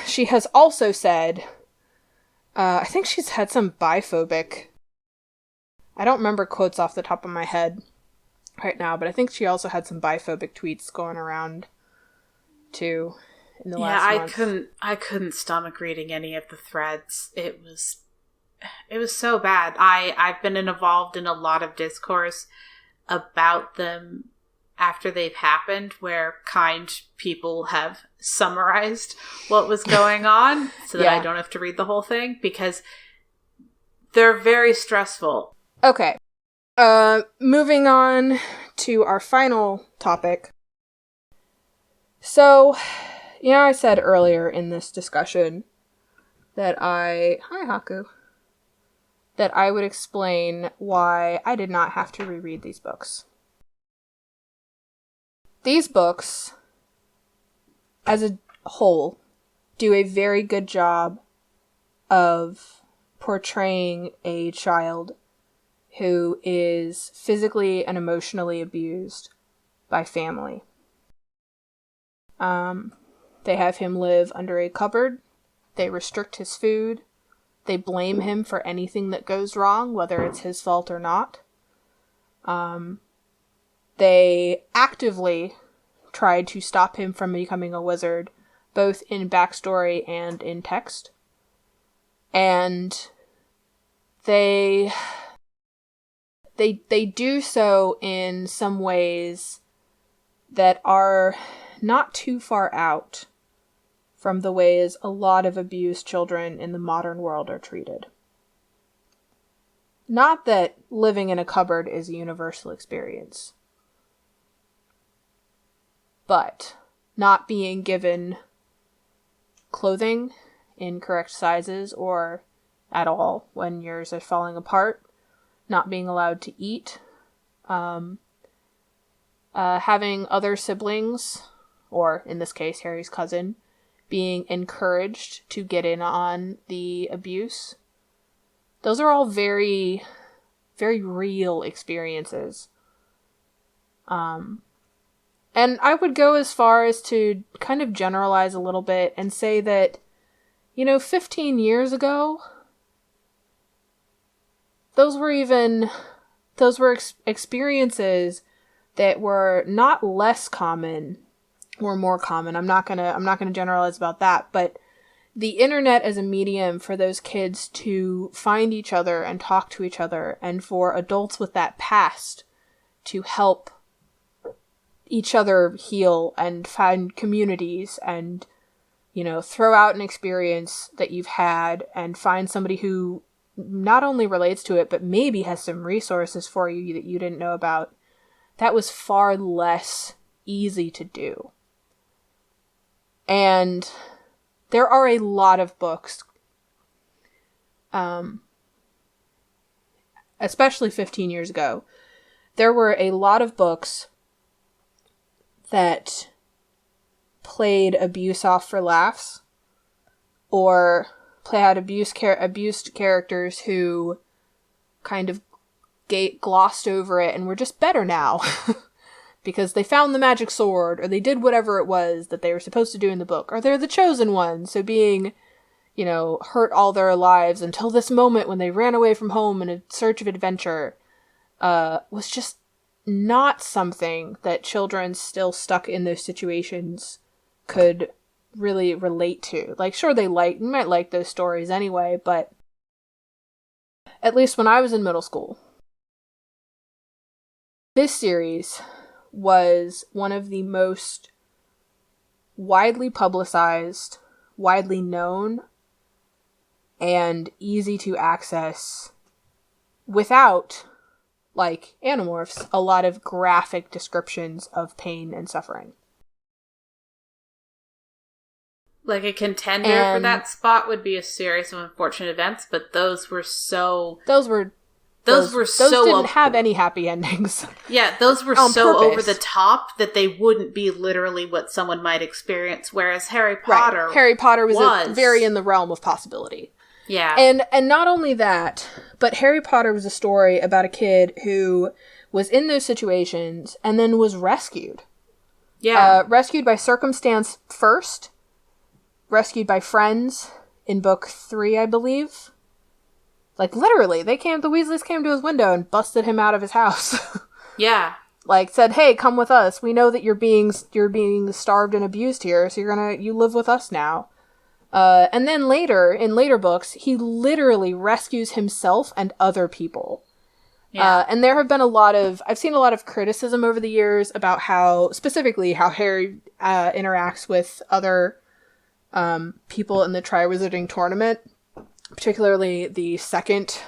She has also said, I think she's had some biphobic, I don't remember quotes off the top of my head right now, but I think she also had some biphobic tweets going around too in the last month. I couldn't stomach reading any of the threads. It was so bad. I've been involved in a lot of discourse about them after they've happened, where kind people have summarized what was going on so that I don't have to read the whole thing, because they're very stressful. Okay. Moving on to our final topic. So, I said earlier in this discussion that hi Haku, that I would explain why I did not have to reread these books. These books, as a whole, do a very good job of portraying a child who is physically and emotionally abused by family. They have him live under a cupboard. They restrict his food. They blame him for anything that goes wrong, whether it's his fault or not. They actively tried to stop him from becoming a wizard, both in backstory and in text. And they do so in some ways that are not too far out from the ways a lot of abused children in the modern world are treated. Not that living in a cupboard is a universal experience, but not being given clothing in correct sizes or at all when yours are falling apart, not being allowed to eat, having other siblings, or in this case Harry's cousin, being encouraged to get in on the abuse. Those are all very, very real experiences. And I would go as far as to kind of generalize a little bit and say that, 15 years ago, those were experiences that were not less common or more common. I'm not gonna generalize about that, but the internet as a medium for those kids to find each other and talk to each other, and for adults with that past to help each other heal and find communities and, throw out an experience that you've had and find somebody who not only relates to it, but maybe has some resources for you that you didn't know about. That was far less easy to do. And there are a lot of books especially 15 years ago, there were a lot of books that played abuse off for laughs, or had abused characters who kind of glossed over it and were just better now because they found the magic sword, or they did whatever it was that they were supposed to do in the book, or they're the chosen one, so being, hurt all their lives until this moment when they ran away from home in a search of adventure, was just not something that children still stuck in those situations could really relate to. Like, sure, you might like those stories anyway, but at least when I was in middle school, this series was one of the most widely publicized, widely known, and easy to access without, like Animorphs, a lot of graphic descriptions of pain and suffering. Like, a contender for that spot would be A Series of Unfortunate Events, but those didn't have any happy endings. Yeah, those were so purpose. Over the top that they wouldn't be literally what someone might experience, whereas Harry Potter was very in the realm of possibility. Yeah. And not only that, but Harry Potter was a story about a kid who was in those situations and then was rescued. Yeah. Rescued by circumstance first, rescued by friends in book 3, I believe. Like, literally, the Weasleys came to his window and busted him out of his house. Yeah. Like, said, hey, come with us. We know that you're being starved and abused here, so you live with us now. And then in later books, he literally rescues himself and other people. Yeah. And there have been I've seen a lot of criticism over the years about how Harry interacts with other people in the Triwizarding Tournament, particularly the second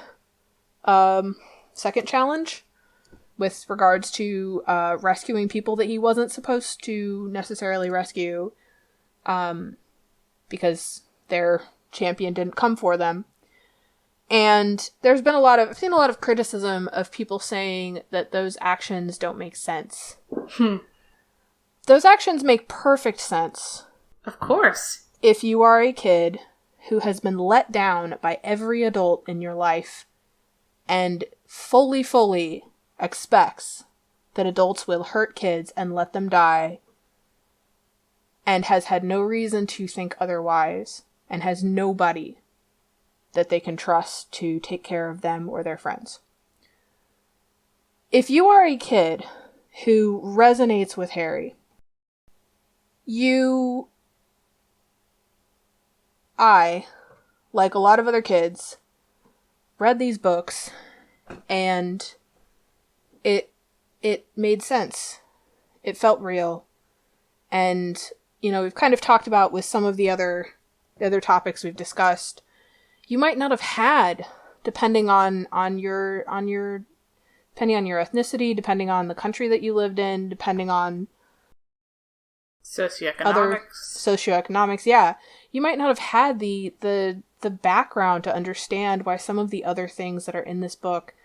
challenge, with regards to rescuing people that he wasn't supposed to necessarily rescue, because their champion didn't come for them. And there's been I've seen a lot of criticism of people saying that those actions don't make sense. Those actions make perfect sense. Of course. If you are a kid who has been let down by every adult in your life and fully expects that adults will hurt kids and let them die, and has had no reason to think otherwise, and has nobody that they can trust to take care of them or their friends. If you are a kid who resonates with Harry, I, like a lot of other kids, read these books, and it made sense. It felt real. And, we've kind of talked about with some of the other topics we've discussed, you might not have had, depending on your ethnicity, depending on the country that you lived in, depending on socioeconomics, yeah. You might not have had the background to understand why some of the other things that are in this book,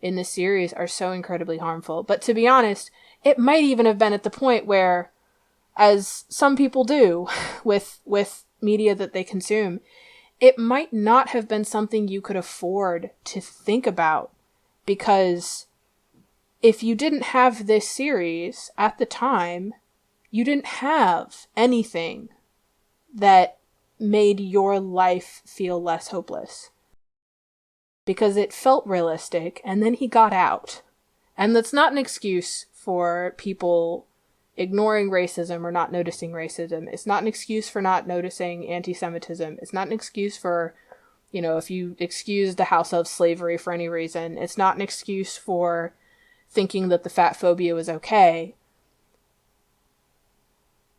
in this series, are so incredibly harmful. But to be honest, it might even have been at the point where, as some people do with media that they consume, it might not have been something you could afford to think about, because if you didn't have this series at the time, you didn't have anything that made your life feel less hopeless. Because it felt realistic, and then he got out. And that's not an excuse for people ignoring racism or not noticing racism. It's not an excuse for not noticing anti-Semitism. It's not an excuse for, if you excuse the house of slavery for any reason. It's not an excuse for thinking that the fat phobia was okay.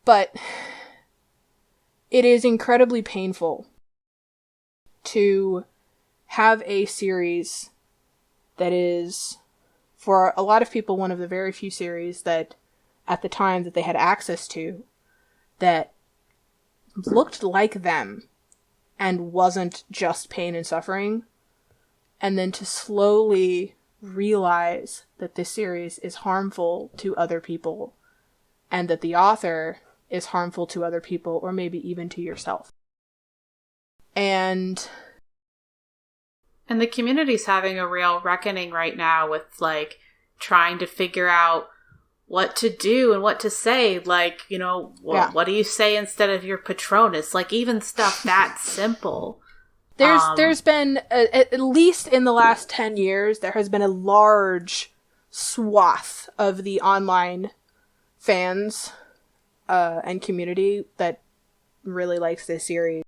But it is incredibly painful to have a series that is, for a lot of people, one of the very few series that, at the time that they had access to, that looked like them and wasn't just pain and suffering, and then to slowly realize that this series is harmful to other people and that the author is harmful to other people or maybe even to yourself. And the community's having a real reckoning right now with, like, trying to figure out what to do and what to say. Like, you know, what do you say instead of your Patronus? Like, even stuff that simple. There's been, at least in the last 10 years, there has been a large swath of the online fans and community that really likes this series,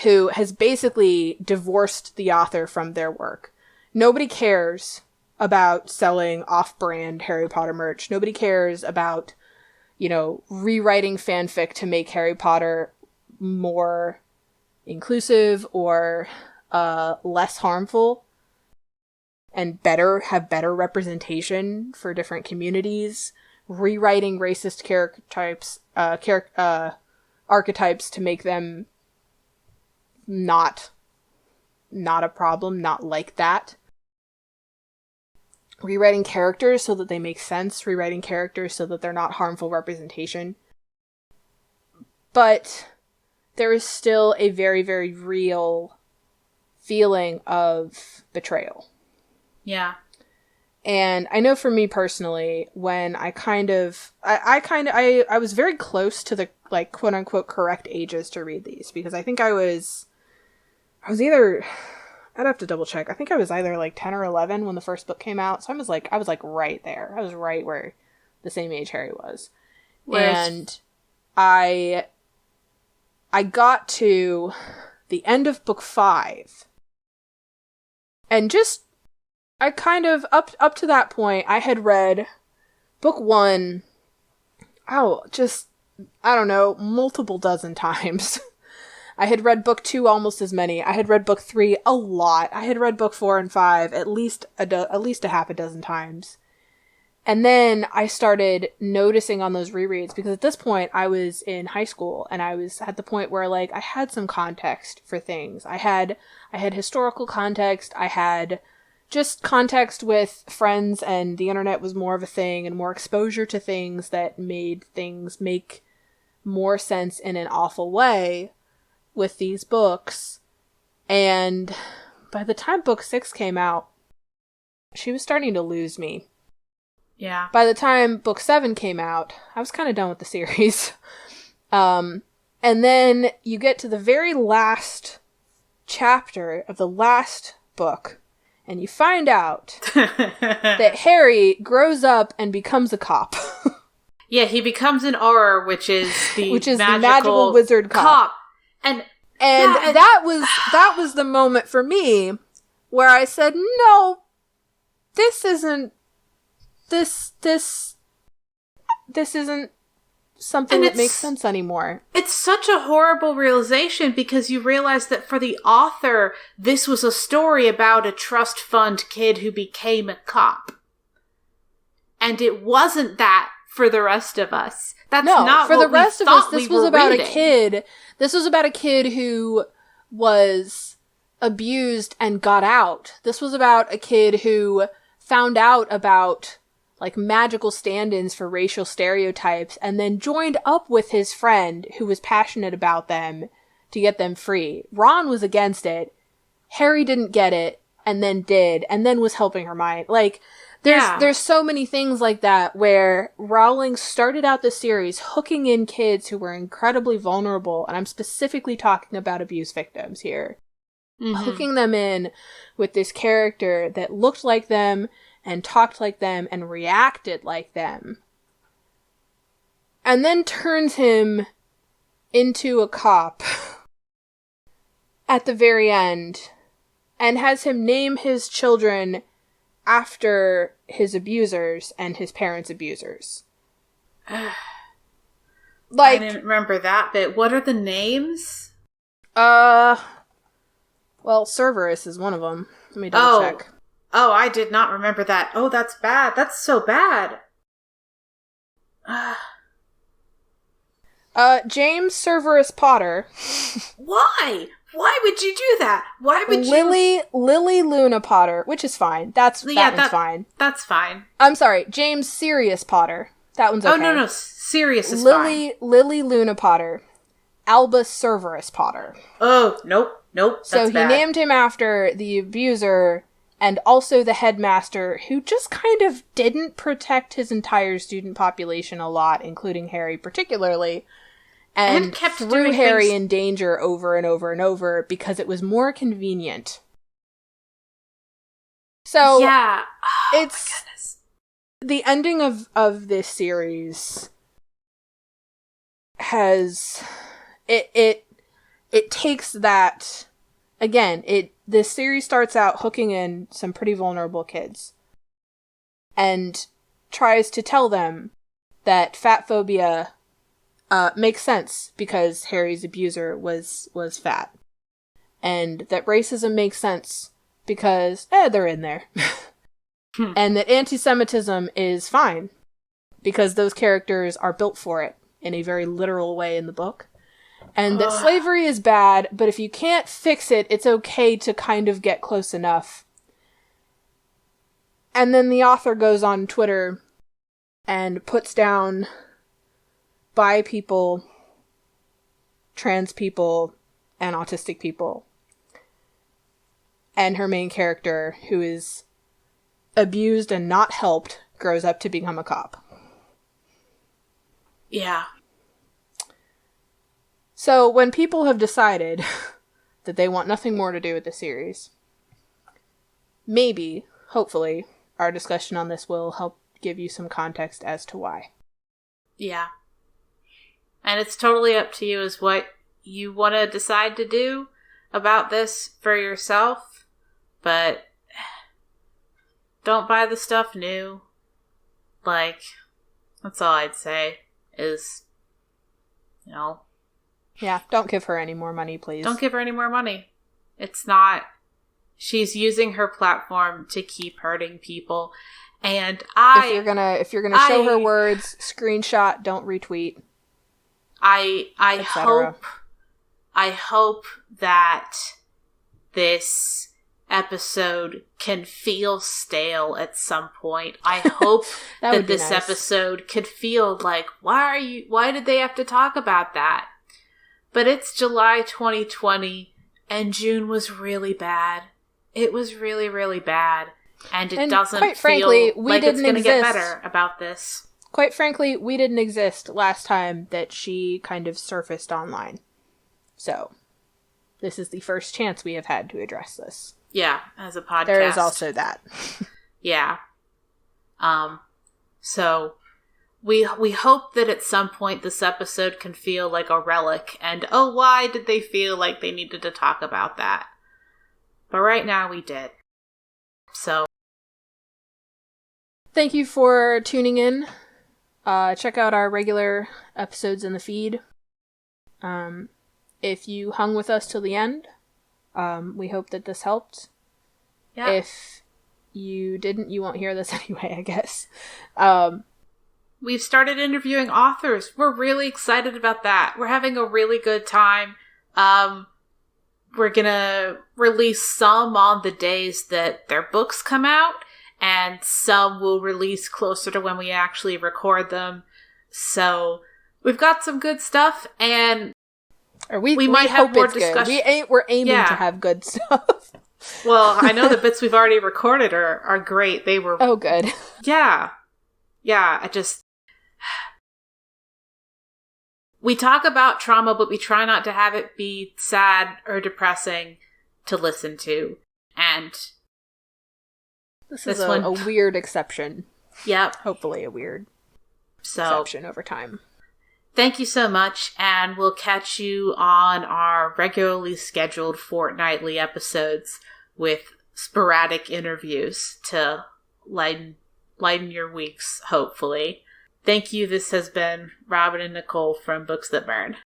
who has basically divorced the author from their work. Nobody cares about selling off-brand Harry Potter merch. Nobody cares about, you know, rewriting fanfic to make Harry Potter more inclusive or less harmful and have better representation for different communities. Rewriting racist archetypes to make them not a problem, not like that. Rewriting characters so that they make sense, rewriting characters so that they're not harmful representation. But there is still a very, very real feeling of betrayal. Yeah. And I know for me personally, when I was very close to the, like, quote unquote correct ages to read these, because I think I was either, I'd have to double check. I think I was either like 10 or 11 when the first book came out. So I was like right there. I was right where the same age Harry was. And I got to the end of book 5 and just, I kind of, up to that point, I had read book 1, I don't know, multiple dozen times. I had read book 2 almost as many. I had read book 3 a lot. I had read book 4 and 5 at least a half a dozen times. And then I started noticing on those rereads, because at this point I was in high school and I was at the point where, like, I had some context for things. I had historical context. I had just context with friends, and the internet was more of a thing, and more exposure to things that made things make more sense in an awful way with these books. And by the time book 6 came out, she was starting to lose me. Yeah. By the time book 7 came out, I was kind of done with the series. And then you get to the very last chapter of the last book, and you find out that Harry grows up and becomes a cop. Yeah, he becomes an Auror, which is the magical wizard cop. And that was the moment for me where I said, no, this isn't something that makes sense anymore. It's such a horrible realization, because you realize that for the author, this was a story about a trust fund kid who became a cop. And it wasn't that for the rest of us. That's not for the rest of us. This was about a kid. This was about a kid who was abused and got out. This was about a kid who found out about, like, magical stand-ins for racial stereotypes and then joined up with his friend who was passionate about them to get them free. Ron was against it. Harry didn't get it and then did, and then was helping Hermione. Like, there's so many things like that where Rowling started out the series hooking in kids who were incredibly vulnerable, and I'm specifically talking about abuse victims here. Mm-hmm. Hooking them in with this character that looked like them and talked like them and reacted like them. And then turns him into a cop at the very end and has him name his children after his abusers and his parents' abusers. Like, I didn't remember that bit. What are the names? Well, Cerberus is one of them. Let me double check. Oh, I did not remember that. Oh, that's bad. That's so bad. James Cerberus Potter. Why? Why would you do that? Why would Lily Luna Potter, which is fine. That one's fine. That's fine. I'm sorry, James Sirius Potter. That one's okay. Oh, no, Sirius is fine. Lily Luna Potter. Albus Severus Potter. Oh, nope, so he named him after the abuser and also the headmaster, who just kind of didn't protect his entire student population a lot, including Harry particularly, and kept threw Harry in danger over and over and over because it was more convenient. So yeah, it's my goodness. The ending of this series has it takes that again. This series starts out hooking in some pretty vulnerable kids and tries to tell them that fat phobia makes sense because Harry's abuser was fat, and that racism makes sense because they're in there, and that anti-Semitism is fine because those characters are built for it in a very literal way in the book. And that slavery is bad, but if you can't fix it, it's okay to kind of get close enough. And then the author goes on Twitter and puts down bi people, trans people, and autistic people. And her main character, who is abused and not helped, grows up to become a cop. Yeah. So, when people have decided that they want nothing more to do with the series, maybe, hopefully, our discussion on this will help give you some context as to why. Yeah. And it's totally up to you as what you want to decide to do about this for yourself, but don't buy the stuff new. Like, that's all I'd say is, Yeah, don't give her any more money, please. Don't give her any more money. It's not... She's using her platform to keep hurting people. And if you're gonna show her words, screenshot, don't retweet. I hope that this episode can feel stale at some point. I hope that this episode could feel like, why did they have to talk about that? But it's July 2020, and June was really bad. It was really, really bad. And it doesn't feel like it's going to get better about this. Quite frankly, we didn't exist last time that she kind of surfaced online. So, this is the first chance we have had to address this. Yeah, as a podcast. There is also that. Yeah. So... We hope that at some point this episode can feel like a relic, and why did they feel like they needed to talk about that? But right now we did. So. Thank you for tuning in. Check out our regular episodes in the feed. If you hung with us till the end, we hope that this helped. Yeah. If you didn't, you won't hear this anyway, I guess. We've started interviewing authors. We're really excited about that. We're having a really good time. We're gonna release some on the days that their books come out, and some will release closer to when we actually record them. So we've got some good stuff, and we might have more discussion. We're aiming to have good stuff. Well, I know the bits we've already recorded are great. They were good. Yeah. We talk about trauma, but we try not to have it be sad or depressing to listen to. And this is a weird exception. Yep. Hopefully a weird exception over time. Thank you so much, and we'll catch you on our regularly scheduled fortnightly episodes with sporadic interviews to lighten your weeks, hopefully. Thank you. This has been Robin and Nicole from Books That Burn.